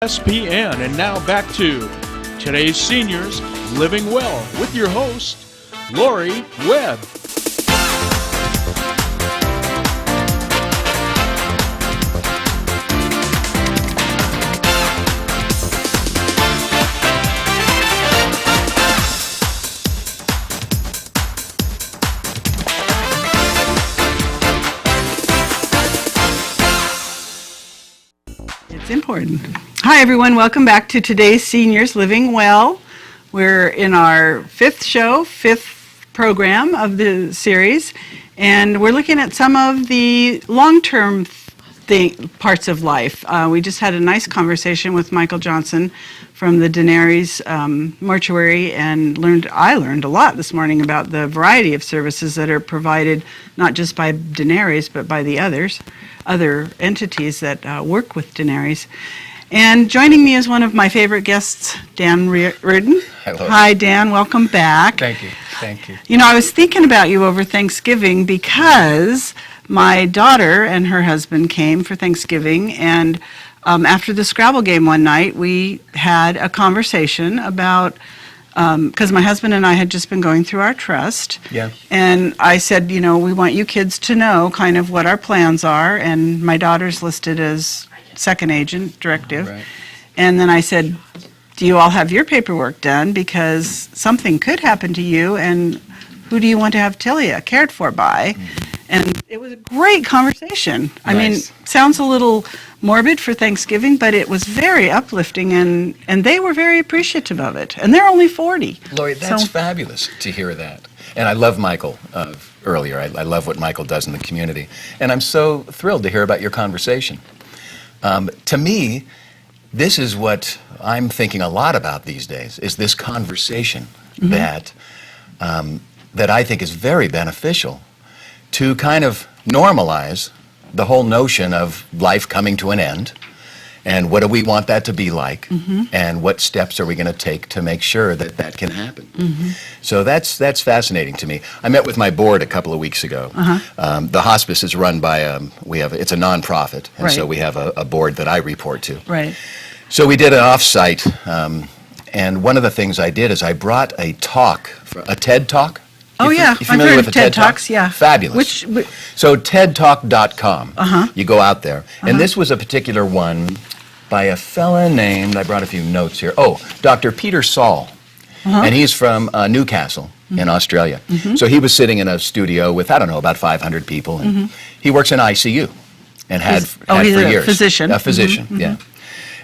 SPN. And now back to today's Seniors Living Well with your host, Lori Webb. It's important. Hi, everyone. Welcome back to today's Seniors Living Well. We're in our fifth program of the series, and we're looking at some of the long-term parts of life. We just had a nice conversation with Michael Johnson from the Daenerys Mortuary, and I learned a lot this morning about the variety of services that are provided, not just by Daenerys, but by the other entities that work with Daenerys. And joining me is one of my favorite guests, Dan Riordon. Hi, Dan. Welcome back. Thank you. Thank you. You know, I was thinking about you over Thanksgiving because my daughter and her husband came for Thanksgiving, and after the Scrabble game one night, we had a conversation about, because my husband and I had just been going through our trust. Yeah. And I said, you know, we want you kids to know kind of what our plans are, and my daughter's listed as second agent directive. Right. And then I said, do you all have your paperwork done? Because something could happen to you, and who do you want to have Tilia cared for by? And it was a great conversation. Nice. I mean, sounds a little morbid for Thanksgiving, but it was very uplifting, and they were very appreciative of it. And they're only 40. Lori, that's fabulous to hear that. And I love Michael earlier. I love what Michael does in the community. And I'm so thrilled to hear about your conversation. To me, this is what I'm thinking a lot about these days, is this conversation that I think is very beneficial to kind of normalize the whole notion of life coming to an end, and what do we want that to be like, and what steps are we going to take to make sure that that can happen. So that's fascinating to me. I met with my board a couple of weeks ago. The hospice is run by it's a nonprofit, and so we have a board that I report to. Right. So we did an offsite, and one of the things I did is I brought a talk, a TED Talk. Oh, yeah. You familiar with the TED Talks? Yeah. Fabulous. So TEDTalk.com. You go out there. And this was a particular one by a fella named, I brought a few notes here, Dr. Peter Saul. And he's from Newcastle in Australia. So he was sitting in a studio with, I don't know, about 500 people. And he works in ICU and had for he's years. A physician. A physician, yeah.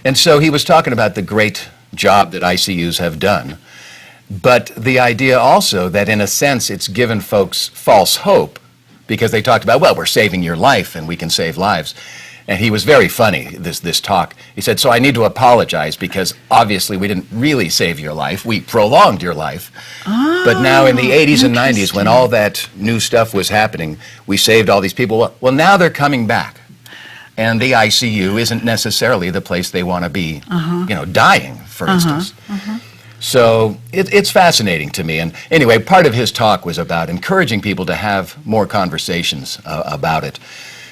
And so he was talking about the great job that ICUs have done. But the idea also that, in a sense, it's given folks false hope, because they talked about, well, we're saving your life and we can save lives. And he was very funny, this talk. He said, so I need to apologize because obviously we didn't really save your life. We prolonged your life. But now in the 80s and 90s, when all that new stuff was happening, we saved all these people. Well, now they're coming back. And the ICU isn't necessarily the place they want to be, dying, for instance. So it's fascinating to me. And anyway, part of his talk was about encouraging people to have more conversations about it.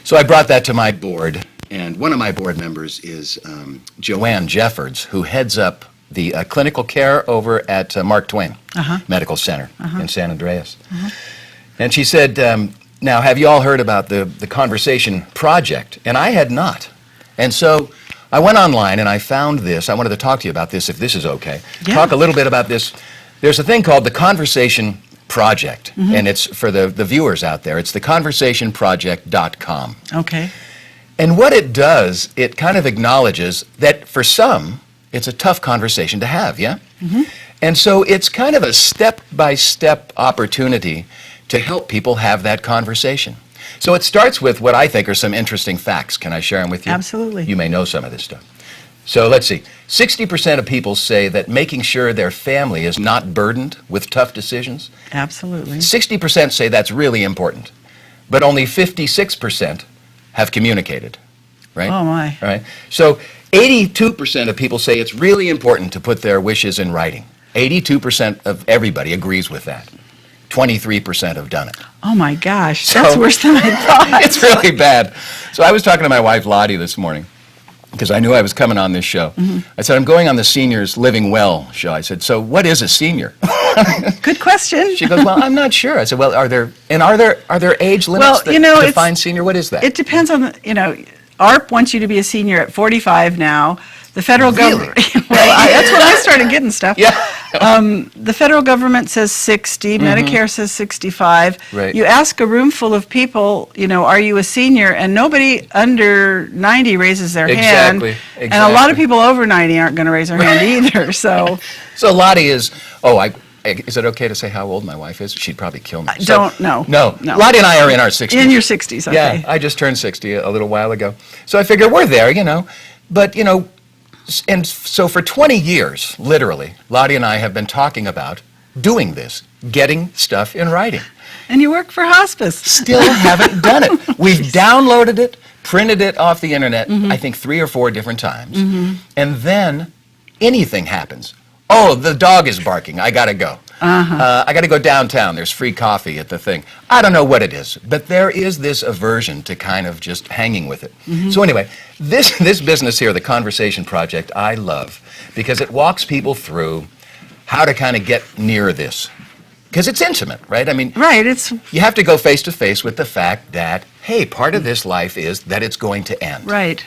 So I brought that to my board, and one of my board members is Joanne Jeffords, who heads up the clinical care over at Mark Twain Medical Center in San Andreas. And she said, now, have you all heard about the Conversation Project? And I had not. And so I went online and I found this. I wanted to talk to you about this, if this is okay. Yeah. Talk a little bit about this. There's a thing called the Conversation Project, and it's for the viewers out there. It's theconversationproject.com. Okay. And what it does, it kind of acknowledges that for some, it's a tough conversation to have, yeah? And so it's kind of a step-by-step opportunity to help people have that conversation. So it starts with what I think are some interesting facts. Can I share them with you? Absolutely. You may know some of this stuff. So let's see. 60% of people say that making sure their family is not burdened with tough decisions. Absolutely. 60% say that's really important. But only 56% have communicated. Right? Oh, my. Right? So 82% of people say it's really important to put their wishes in writing. 82% of everybody agrees with that. 23% have done it. Oh my gosh, that's worse than I thought. It's really bad. So I was talking to my wife Lottie this morning, because I knew I was coming on this show. I said, I'm going on the Seniors Living Well show. I said, so what is a senior? Good question. She goes, well, I'm not sure. I said, well, are there age limits that define senior? What is that? It depends on ARP wants you to be a senior at 45 now. The federal government, that's when I started getting stuff. Yeah. The federal government says 60, Medicare says 65. Right. You ask a room full of people, are you a senior? And nobody under 90 raises their hand. Exactly. And a lot of people over 90 aren't going to raise their hand either. So Lottie is, is it okay to say how old my wife is? She'd probably kill me. No. Lottie and I are in our 60s. In your 60s, okay. Yeah, I just turned 60 a little while ago. So I figure we're there, But, and so for 20 years, literally, Lottie and I have been talking about doing this, getting stuff in writing. And you work for Hospice. Still haven't done it. We've downloaded it, printed it off the internet, I think 3 or 4 different times. And then anything happens. Oh, the dog is barking. I got to go. I got to go downtown. There's free coffee at the thing. I don't know what it is, but there is this aversion to kind of just hanging with it. So anyway, this business here, the Conversation Project, I love because it walks people through how to kind of get near this. Because it's intimate, right? I mean, right, you have to go face to face with the fact that, hey, part of this life is that it's going to end. Right.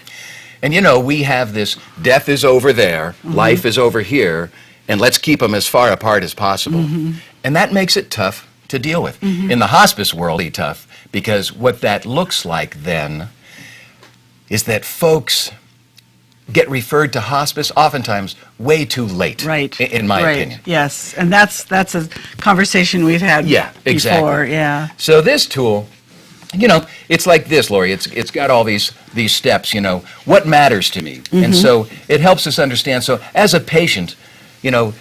And we have this death is over there, life is over here, and let's keep them as far apart as possible. And that makes it tough to deal with. In the hospice world, it's tough because what that looks like then is that folks get referred to hospice oftentimes way too late, right. in my opinion. Yes, and that's a conversation we've had before. Yeah. So this tool, it's like this, Lori. It's got all these steps. What matters to me, and so it helps us understand. So as a patient, you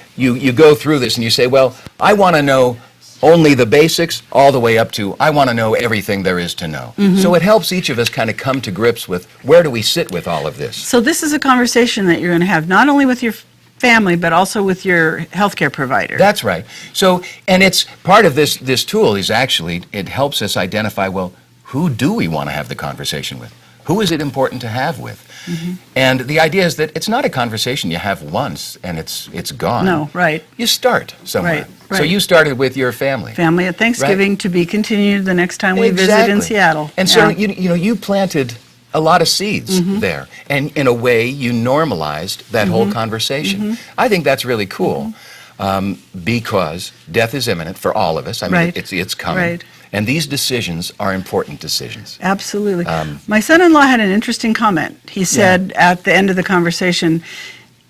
go through this and you say, well, I want to know only the basics all the way up to I want to know everything there is to know. So it helps each of us kind of come to grips with where do we sit with all of this. So this is a conversation that you're going to have not only with your family but also with your healthcare provider. That's right. So, and it's part of this tool is actually, it helps us identify, well, who do we want to have the conversation with? Who is it important to have with? And the idea is that it's not a conversation you have once and it's gone. No, right. You start somewhere. Right. So you started with your family. Family at Thanksgiving to be continued the next time we visit in Seattle. And so you planted a lot of seeds there, and in a way you normalized that whole conversation. I think that's really cool because death is imminent for all of us. I mean, it's coming. Right. And these decisions are important decisions. Absolutely. My son-in-law had an interesting comment. He said at the end of the conversation,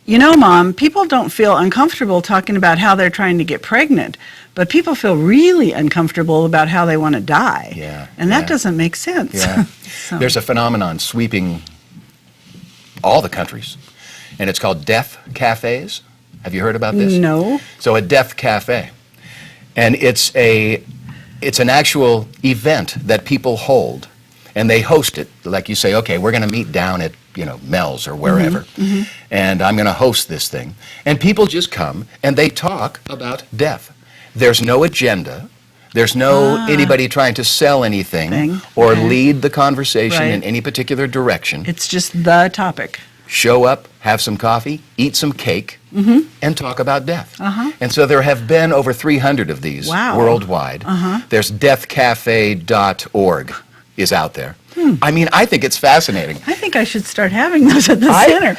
Mom, people don't feel uncomfortable talking about how they're trying to get pregnant, but people feel really uncomfortable about how they want to die. Yeah. And that doesn't make sense. Yeah. So. There's a phenomenon sweeping all the countries, and it's called death cafes. Have you heard about this? No. So a death cafe. And it's an actual event that people hold, and they host it. Like you say, okay, we're going to meet down at, Mel's or wherever, and I'm going to host this thing. And people just come, and they talk about death. There's no agenda. There's no anybody trying to sell anything or lead the conversation in any particular direction. It's just the topic. Show up, have some coffee, eat some cake, and talk about death. And so there have been over 300 of these worldwide. There's deathcafe.org is out there. I mean, I think it's fascinating. I think I should start having those at the center.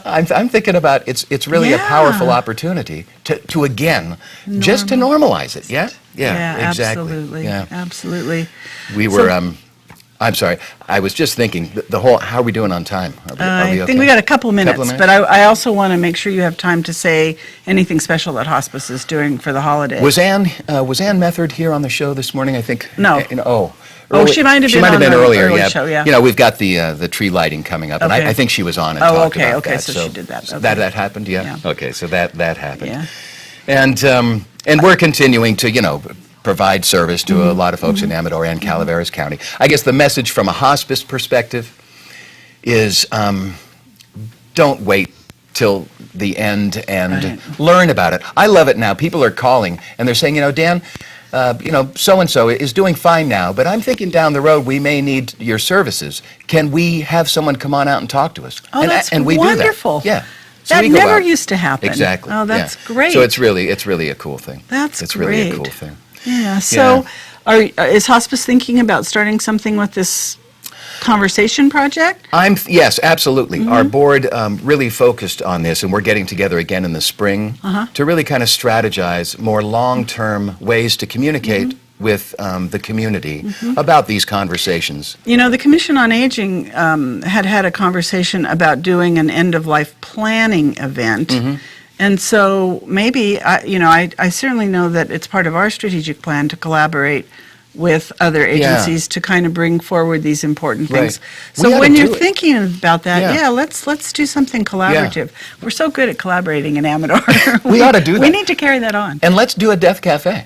I'm thinking about it's really a powerful opportunity to again, just to normalize it. Yeah, exactly. Absolutely. Yeah, absolutely. We were. I'm sorry. I was just thinking the whole. How are we doing on time? Are we okay? I think we got a couple minutes, but I also want to make sure you have time to say anything special that Hospice is doing for the holiday. Was Ann Method here on the show this morning? I think. No. She might have been earlier. Yeah. Show, yeah. We've got the tree lighting coming up, and I think she was on and talked about that. So she did that. Okay. That happened. Yeah. Okay. So that happened. Yeah. And we're continuing to provide service to a lot of folks in Amador and Calaveras County. I guess the message from a hospice perspective is don't wait till the end and learn about it. I love it now. People are calling and they're saying, Dan, so-and-so is doing fine now, but I'm thinking down the road we may need your services. Can we have someone come on out and talk to us? Oh, that's and we wonderful. do that. Yeah. So That we go never out. used to happen. Exactly. Oh, that's yeah. great. So it's really a cool thing. That's It's really a great. cool thing. Yeah. So, is Hospice thinking about starting something with this conversation project? Yes, absolutely. Mm-hmm. Our board really focused on this, and we're getting together again in the spring to really kind of strategize more long-term ways to communicate with the community about these conversations. You know, the Commission on Aging had a conversation about doing an end-of-life planning event. And so maybe, I certainly know that it's part of our strategic plan to collaborate with other agencies to kind of bring forward these important things. Right. We So ought when to you're do it. thinking about that, Yeah. let's do something collaborative. We're so good at collaborating in Amador. We ought to do We that. need to carry that on. And let's do a death cafe.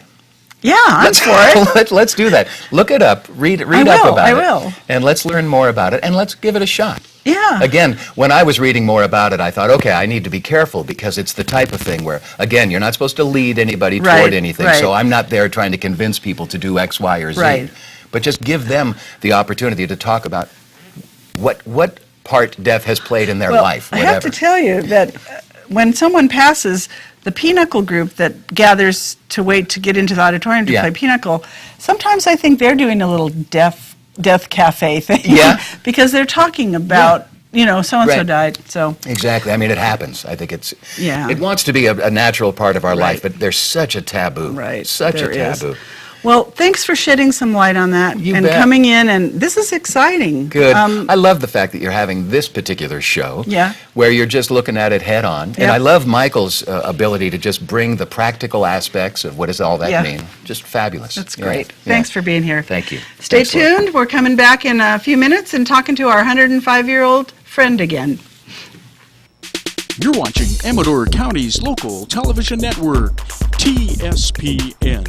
Yeah, I'm for it. Let's do that. Look it up. Read up will, about I it. will. And let's learn more about it, and let's give it a shot. Yeah. Again, when I was reading more about it, I thought, okay, I need to be careful because it's the type of thing where, again, you're not supposed to lead anybody Right, toward anything. right. So I'm not there trying to convince people to do X, Y, or Z. Right. But just give them the opportunity to talk about what part death has played in their Well, life. I Whatever. have to tell you that when someone passes, the Pinnacle group that gathers to wait to get into the auditorium to Yeah. play Pinnacle, sometimes I think they're doing a little death cafe thing. Yeah. Because they're talking about, so-and-so Right. died, so. Exactly. I mean, it happens. I think Yeah. it wants to be a natural part of our life, Right. but there's such a taboo. Right, Such there a is. taboo. Well, thanks for shedding some light on that You and bet. coming in, and this is exciting. Good. I love the fact that you're having this particular show Yeah. where you're just looking at it head on. And Yep. I love Michael's ability to just bring the practical aspects of what does all that Yeah. mean. Just fabulous. That's Yeah. great. Yeah. Thanks for being here. Thank you. Stay Thanks, Laura. tuned. We're coming back in a few minutes and talking to our 105-year-old friend again. You're watching Amador County's local television network, TSPN.